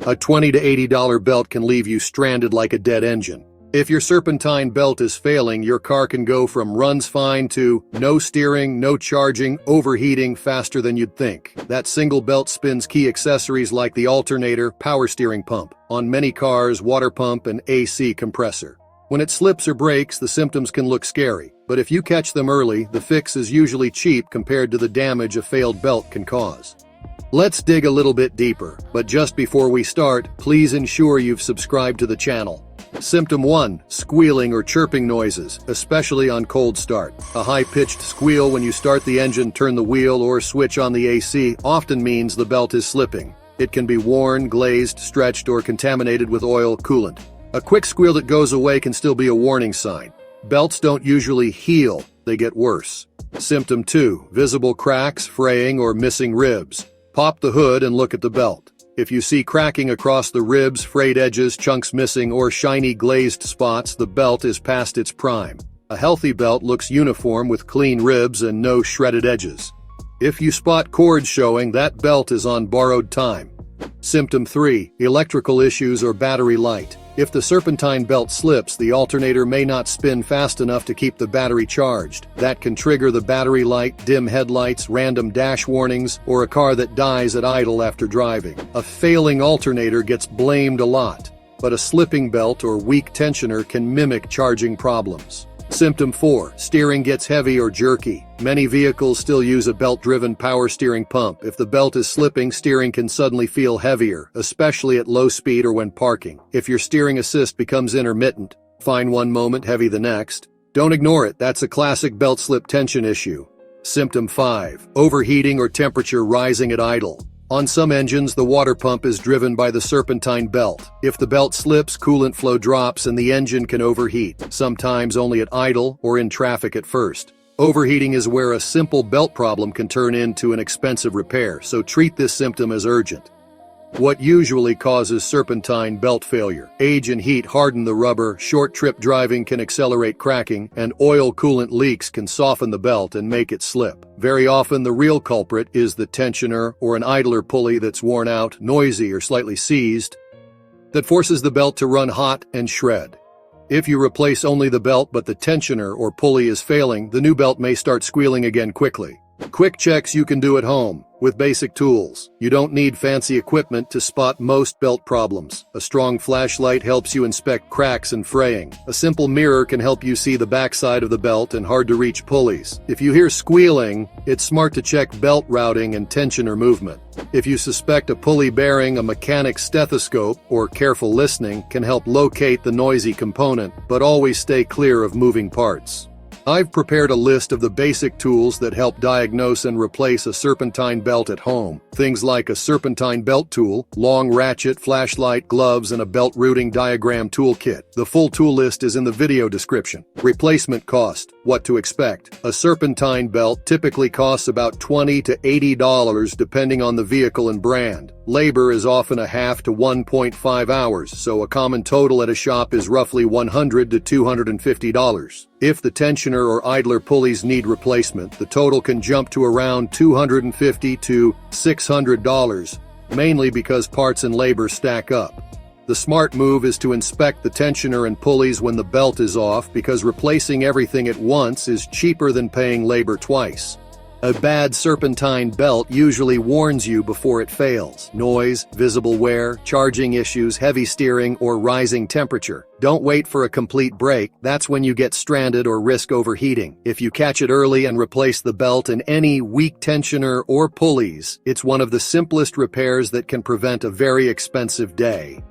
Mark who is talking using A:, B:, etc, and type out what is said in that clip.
A: A $20 to $80 belt can leave you stranded like a dead engine. If your Serpentine belt is failing, your car can go from runs fine to no steering, no charging, overheating faster than you'd think. That single belt spins key accessories like the alternator, power steering pump, on many cars, water pump, and AC compressor. When it slips or breaks, the symptoms can look scary, but if you catch them early, the fix is usually cheap compared to the damage a failed belt can cause. Let's dig a little bit deeper, but just before we start, please ensure you've subscribed to the channel. Symptom 1. Squealing or chirping noises, especially on cold start. A high-pitched squeal when you start the engine, turn the wheel, or switch on the AC often means the belt is slipping. It can be worn, glazed, stretched, or contaminated with oil coolant. A quick squeal that goes away can still be a warning sign. Belts don't usually heal, they get worse. Symptom 2. Visible cracks, fraying, or missing ribs. Pop the hood and look at the belt. If you see cracking across the ribs, frayed edges, chunks missing, or shiny glazed spots, the belt is past its prime. A healthy belt looks uniform with clean ribs and no shredded edges. If you spot cords showing, that belt is on borrowed time. Symptom 3. Electrical issues or battery light. If the Serpentine belt slips, the alternator may not spin fast enough to keep the battery charged. That can trigger the battery light, dim headlights, random dash warnings, or a car that dies at idle after driving. A failing alternator gets blamed a lot, but a slipping belt or weak tensioner can mimic charging problems. Symptom 4. Steering gets heavy or jerky. Many vehicles still use a belt-driven power steering pump. If the belt is slipping, steering can suddenly feel heavier, especially at low speed or when parking. If your steering assist becomes intermittent, fine one moment, heavy the next, don't ignore it. That's a classic belt slip tension issue. Symptom 5. Overheating or temperature rising at idle. On some engines, the water pump is driven by the Serpentine belt. If the belt slips, coolant flow drops and the engine can overheat, sometimes only at idle or in traffic at first. Overheating is where a simple belt problem can turn into an expensive repair, so treat this symptom as urgent. What usually causes Serpentine belt failure? Age and heat harden the rubber, short trip driving can accelerate cracking, and oil coolant leaks can soften the belt and make it slip. Very often the real culprit is the tensioner or an idler pulley that's worn out, noisy, or slightly seized, that forces the belt to run hot and shred. If you replace only the belt but the tensioner or pulley is failing, the new belt may start squealing again quickly. Quick checks you can do at home with basic tools. You don't need fancy equipment to spot most belt problems. A strong flashlight helps you inspect cracks and fraying. A simple mirror can help you see the backside of the belt and hard-to-reach pulleys. If you hear squealing, it's smart to check belt routing and tensioner movement. If you suspect a pulley bearing, a mechanic's stethoscope or careful listening can help locate the noisy component, but always stay clear of moving parts. I've prepared a list of the basic tools that help diagnose and replace a Serpentine belt at home. Things like a Serpentine belt tool, long ratchet, flashlight, gloves, and a belt routing diagram toolkit. The full tool list is in the video description. Replacement cost. What to expect. A Serpentine belt typically costs about $20 to $80 depending on the vehicle and brand. Labor is often a half to 1.5 hours, so a common total at a shop is roughly $100 to $250. If the tensioner or idler pulleys need replacement, the total can jump to around $250 to $600, mainly because parts and labor stack up. The smart move is to inspect the tensioner and pulleys when the belt is off, because replacing everything at once is cheaper than paying labor twice. A bad Serpentine belt usually warns you before it fails. Noise, visible wear, charging issues, heavy steering, or rising temperature. Don't wait for a complete break. That's when you get stranded or risk overheating. If you catch it early and replace the belt and any weak tensioner or pulleys, it's one of the simplest repairs that can prevent a very expensive day.